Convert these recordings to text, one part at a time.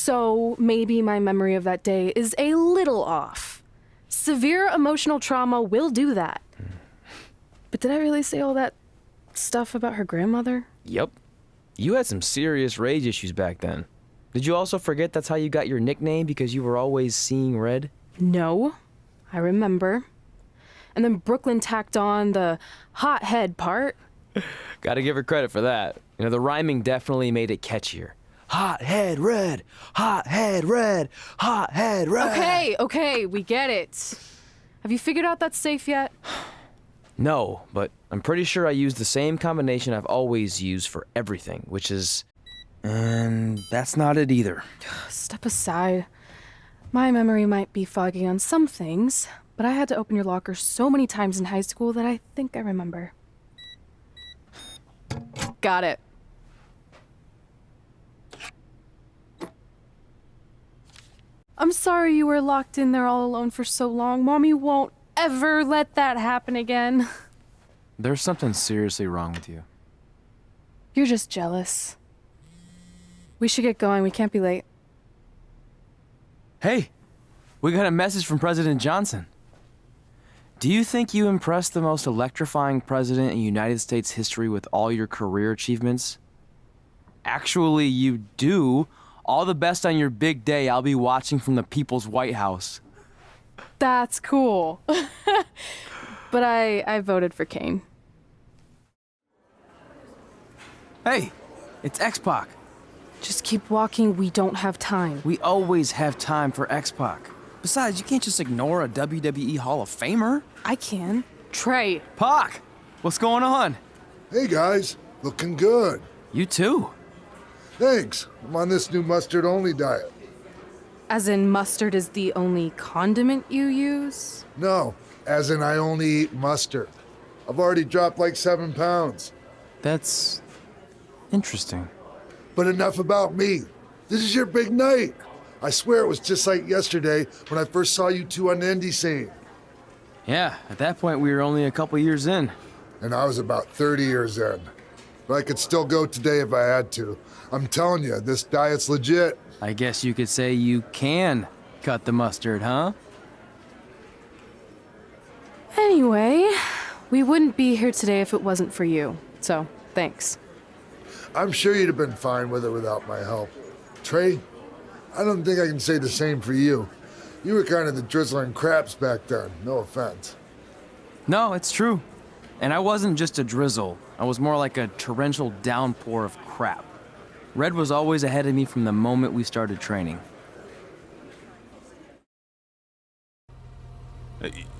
So maybe my memory of that day is a little off. Severe emotional trauma will do that. But did I really say all that stuff about her grandmother? Yep. You had some serious rage issues back then. Did you also forget that's how you got your nickname because you were always seeing red? No, I remember. And then Brooklyn tacked on the hot head part. Gotta give her credit for that. You know, the rhyming definitely made it catchier. Hot head red, hot head red, hot head red. Okay, we get it. Have you figured out that safe yet? No, but I'm pretty sure I used the same combination I've always used for everything, which is... And that's not it either. Step aside. My memory might be foggy on some things, but I had to open your locker so many times in high school that I think I remember. Got it. I'm sorry you were locked in there all alone for so long. Mommy won't ever let that happen again. There's something seriously wrong with you. You're just jealous. We should get going. We can't be late. Hey, we got a message from President Johnson. Do you think you impressed the most electrifying president in United States history with all your career achievements? Actually, you do. All the best on your big day. I'll be watching from the People's White House. That's cool. But I voted for Kane. Hey, it's X-Pac. Just keep walking. We don't have time. We always have time for X-Pac. Besides, you can't just ignore a WWE Hall of Famer. I can. Trey. Pac, what's going on? Hey guys, looking good. You too. Thanks. I'm on this new mustard-only diet. As in mustard is the only condiment you use? No, as in I only eat mustard. I've already dropped like 7 pounds. That's interesting. But enough about me. This is your big night. I swear it was just like yesterday when I first saw you two on the indie scene. Yeah, at that point we were only a couple years in. And I was about 30 years in. But I could still go today if I had to. I'm telling you, this diet's legit. I guess you could say you can cut the mustard, huh? Anyway, we wouldn't be here today if it wasn't for you. So, thanks. I'm sure you'd have been fine with it without my help. Trey, I don't think I can say the same for you. You were kind of the drizzling craps back then, no offense. No, it's true. And I wasn't just a drizzle. I was more like a torrential downpour of crap. Red was always ahead of me from the moment we started training.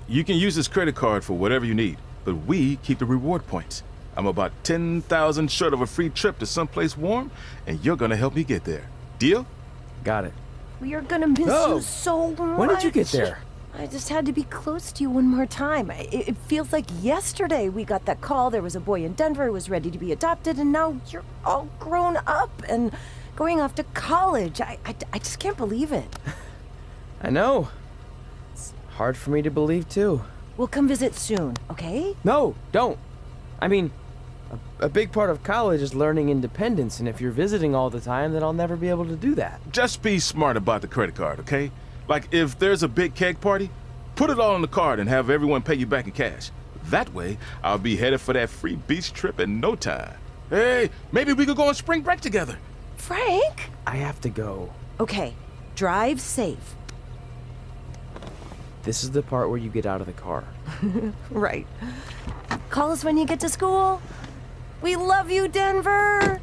You can use this credit card for whatever you need, but we keep the reward points. I'm about 10,000 short of a free trip to someplace warm, and you're gonna help me get there. Deal? Got it. We are gonna miss you so much. When did you get there? I just had to be close to you one more time. It feels like yesterday we got that call. There was a boy in Denver who was ready to be adopted, and now you're all grown up and going off to college. I just can't believe it. I know. It's hard for me to believe, too. We'll come visit soon, okay? No, don't. I mean, a big part of college is learning independence, and if you're visiting all the time, then I'll never be able to do that. Just be smart about the credit card, okay? Like, if there's a big keg party, put it all on the card and have everyone pay you back in cash. That way, I'll be headed for that free beach trip in no time. Hey, maybe we could go on spring break together. Frank? I have to go. Okay, drive safe. This is the part where you get out of the car. Right. Call us when you get to school. We love you, Denver!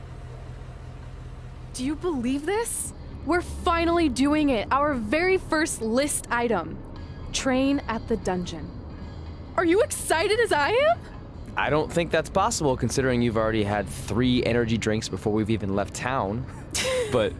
Do you believe this? We're finally doing it. Our very first list item. Train at the dungeon. Are you excited as I am? I don't think that's possible considering you've already had 3 energy drinks before we've even left town. But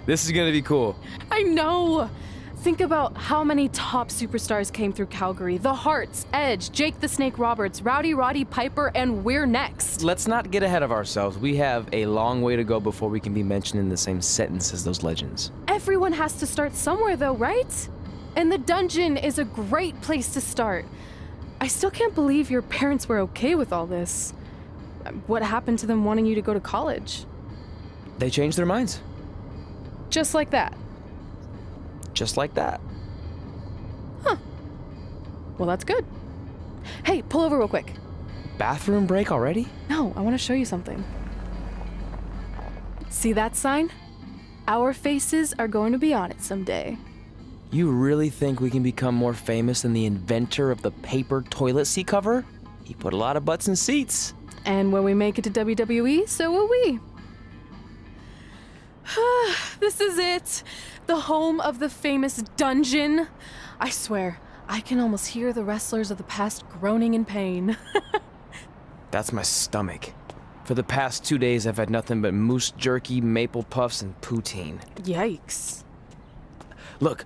this is gonna be cool. I know. Think about how many top superstars came through Calgary. The Harts, Edge, Jake the Snake Roberts, Rowdy Roddy Piper, and we're next. Let's not get ahead of ourselves. We have a long way to go before we can be mentioned in the same sentence as those legends. Everyone has to start somewhere though, right? And the dungeon is a great place to start. I still can't believe your parents were okay with all this. What happened to them wanting you to go to college? They changed their minds. Just like that. Just like that. Well, that's good. Hey, pull over real quick. Bathroom break already? No, I want to show you something. See that sign? Our faces are going to be on it someday. You really think we can become more famous than the inventor of the paper toilet seat cover? He put a lot of butts in seats. And when we make it to WWE, so will we. This is it. The home of the famous dungeon. I swear, I can almost hear the wrestlers of the past groaning in pain. That's my stomach. For the past 2 days, I've had nothing but moose jerky, maple puffs, and poutine. Yikes. Look,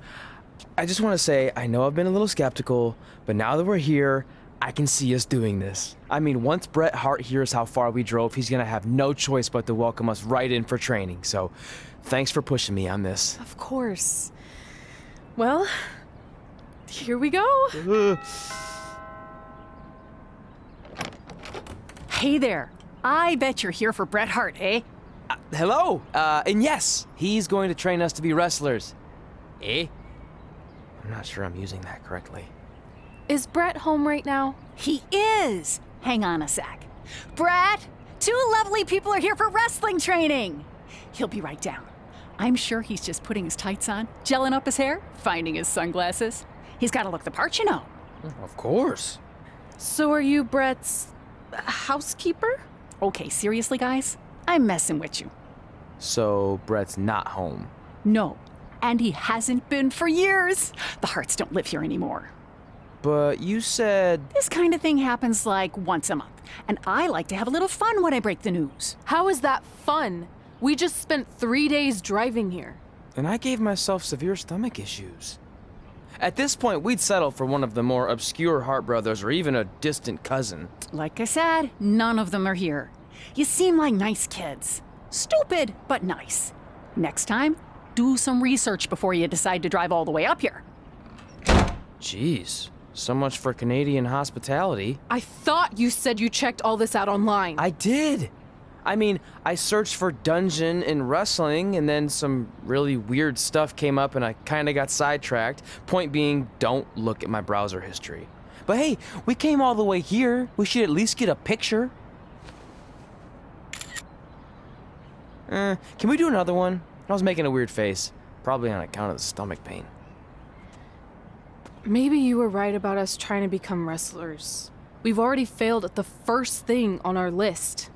I just want to say, I know I've been a little skeptical, but now that we're here, I can see us doing this. I mean, once Bret Hart hears how far we drove, he's gonna have no choice but to welcome us right in for training. So, thanks for pushing me on this. Of course. Well, here we go. Hey there. I bet you're here for Bret Hart, eh? Hello, and yes, he's going to train us to be wrestlers. Eh? I'm not sure I'm using that correctly. Is Bret home right now? He is. Hang on a sec. Bret, 2 lovely people are here for wrestling training. He'll be right down. I'm sure he's just putting his tights on, gelling up his hair, finding his sunglasses. He's got to look the part, you know. Of course. So are you Bret's housekeeper? Okay, seriously, guys? I'm messing with you. So, Bret's not home. No, and he hasn't been for years. The Harts don't live here anymore. But you said... This kind of thing happens like once a month, and I like to have a little fun when I break the news. How is that fun? We just spent 3 days driving here. And I gave myself severe stomach issues. At this point, we'd settle for one of the more obscure Hart brothers or even a distant cousin. Like I said, none of them are here. You seem like nice kids. Stupid, but nice. Next time, do some research before you decide to drive all the way up here. Jeez, so much for Canadian hospitality. I thought you said you checked all this out online. I did. I mean, I searched for dungeon in wrestling, and then some really weird stuff came up, and I kind of got sidetracked. Point being, don't look at my browser history. But hey, we came all the way here. We should at least get a picture. Can we do another one? I was making a weird face, probably on account of the stomach pain. Maybe you were right about us trying to become wrestlers. We've already failed at the first thing on our list.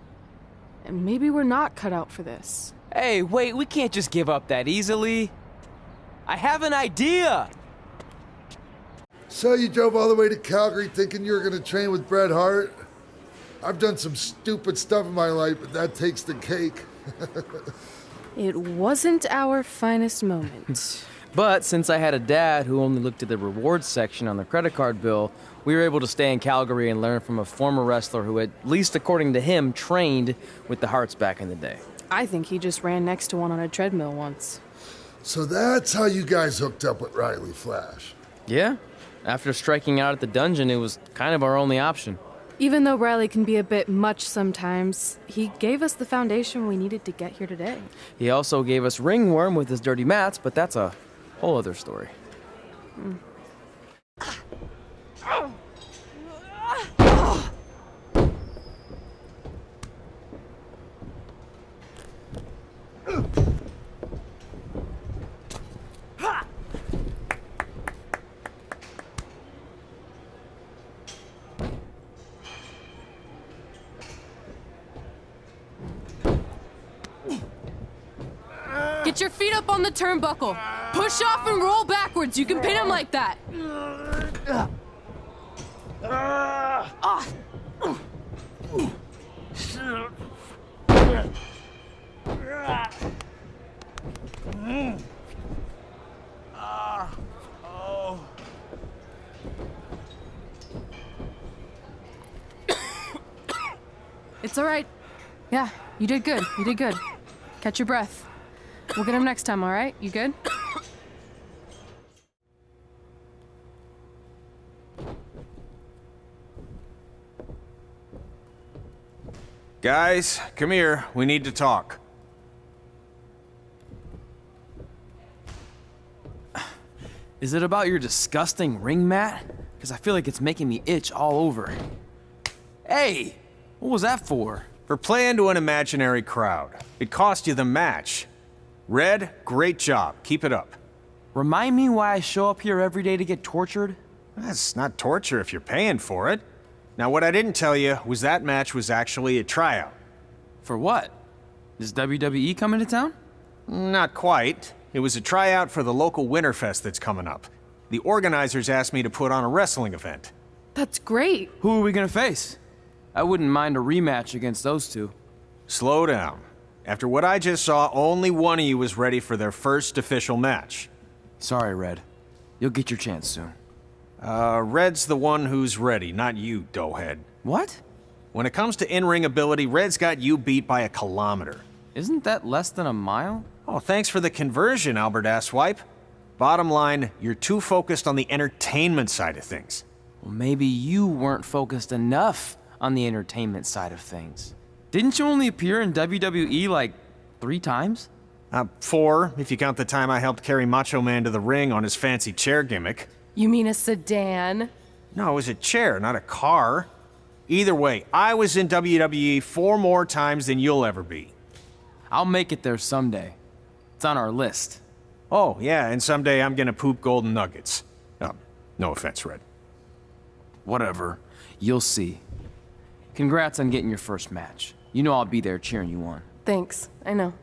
And maybe we're not cut out for this. Hey, wait, we can't just give up that easily. I have an idea! So you drove all the way to Calgary thinking you were going to train with Bret Hart? I've done some stupid stuff in my life, but that takes the cake. It wasn't our finest moment. But since I had a dad who only looked at the rewards section on the credit card bill, we were able to stay in Calgary and learn from a former wrestler who, at least according to him, trained with the Harts back in the day. I think he just ran next to one on a treadmill once. So that's how you guys hooked up with Riley Flash. Yeah. After striking out at the dungeon, it was kind of our only option. Even though Riley can be a bit much sometimes, he gave us the foundation we needed to get here today. He also gave us ringworm with his dirty mats, but that's a whole other story. Get your feet up on the turnbuckle. Push off and roll backwards. You can pin him like that. It's all right. Yeah, you did good. You did good. Catch your breath. We'll get him next time, all right? You good? Guys, come here. We need to talk. Is it about your disgusting ring mat? Because I feel like it's making me itch all over. Hey, what was that for? For playing to an imaginary crowd. It cost you the match. Red, great job. Keep it up. Remind me why I show up here every day to get tortured? That's not torture if you're paying for it. Now, what I didn't tell you was that match was actually a tryout. For what? Is WWE coming to town? Not quite. It was a tryout for the local Winterfest that's coming up. The organizers asked me to put on a wrestling event. That's great. Who are we gonna face? I wouldn't mind a rematch against those two. Slow down. After what I just saw, only one of you was ready for their first official match. Sorry, Red. You'll get your chance soon. Red's the one who's ready, not you, doughhead. What? When it comes to in-ring ability, Red's got you beat by a kilometer. Isn't that less than a mile? Oh, thanks for the conversion, Albert Asswipe. Bottom line, you're too focused on the entertainment side of things. Well, maybe you weren't focused enough on the entertainment side of things. Didn't you only appear in WWE like 3 times? 4, if you count the time I helped carry Macho Man to the ring on his fancy chair gimmick. You mean a sedan? No, it was a chair, not a car. Either way, I was in WWE 4 more times than you'll ever be. I'll make it there someday. It's on our list. Oh, yeah, and someday I'm gonna poop golden nuggets. No offense, Red. Whatever. You'll see. Congrats on getting your first match. You know I'll be there cheering you on. Thanks, I know.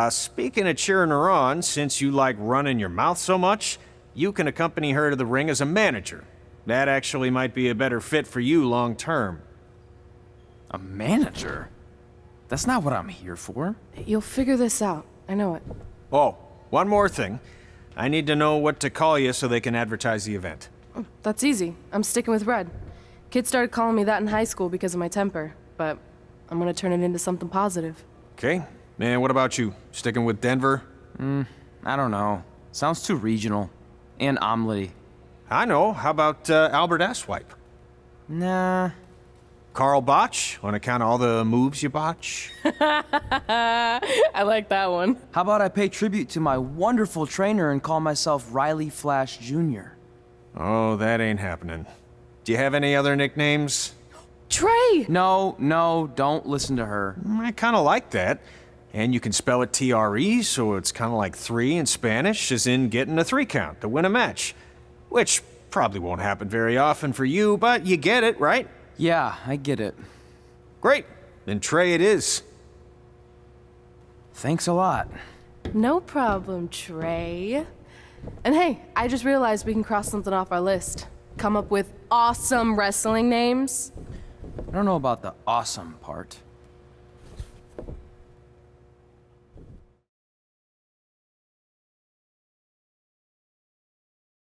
Speaking of cheering her on, since you like running your mouth so much, you can accompany her to the ring as a manager. That actually might be a better fit for you long term. A manager? That's not what I'm here for. You'll figure this out. I know it. Oh, one more thing. I need to know what to call you so they can advertise the event. That's easy. I'm sticking with Red. Kids started calling me that in high school because of my temper, but I'm gonna turn it into something positive. Okay. Man, what about you? Sticking with Denver? I don't know. Sounds too regional. And omelette-y. I know. How about Albert Asswipe? Nah. Carl Botch, on account of all the moves you botch? I like that one. How about I pay tribute to my wonderful trainer and call myself Riley Flash Jr.? Oh, that ain't happening. Do you have any other nicknames? Tre! No, don't listen to her. I kind of like that. And you can spell it T-R-E, so it's kind of like 3 in Spanish, as in getting a 3 count to win a match. Which probably won't happen very often for you, but you get it, right? Yeah, I get it. Great. Then Tre it is. Thanks a lot. No problem, Tre. And hey, I just realized we can cross something off our list. Come up with awesome wrestling names. I don't know about the awesome part.